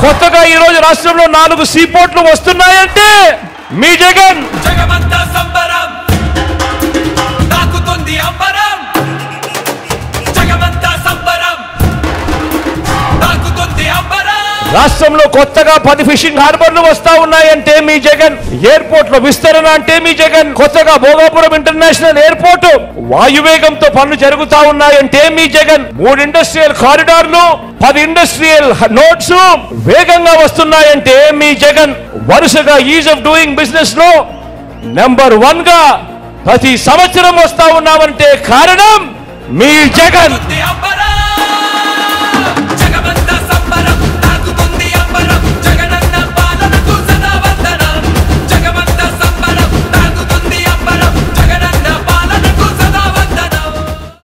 కొత్తగా ఈ రోజు రాష్ట్రంలో 4 సీపోర్ట్లు వస్తున్నాయంటే మీ జగన్. జగమంతా సంబరం తాకుతుంది అంబరం, జగమంతా సంబరం తాకుతుంది అంబరం. రాష్ట్రంలో కొత్తగా 10 ఫిషింగ్ హార్బర్లు వస్తా ఉన్నాయంటే మీ జగన్. ఎయిర్పోర్ట్ లో విస్తరణ అంటే మీ జగన్. కొత్తగా భోగాపురం ఇంటర్నేషనల్ ఎయిర్పోర్ట్ వాయువేగంతో పనులు జరుగుతా ఉన్నాయంటే మీ జగన్. 3 ఇండస్ట్రియల్ కారిడార్లు, 10 ఇండస్ట్రియల్ నోట్స్ వేగంగా వస్తున్నాయంటే మీ జగన్. వరుసగా ఈజ్ ఆఫ్ డూయింగ్ బిజినెస్ లో నెంబర్ 1 గా ప్రతి సంవత్సరం వస్తా ఉన్నామంటే కారణం మీ జగన్.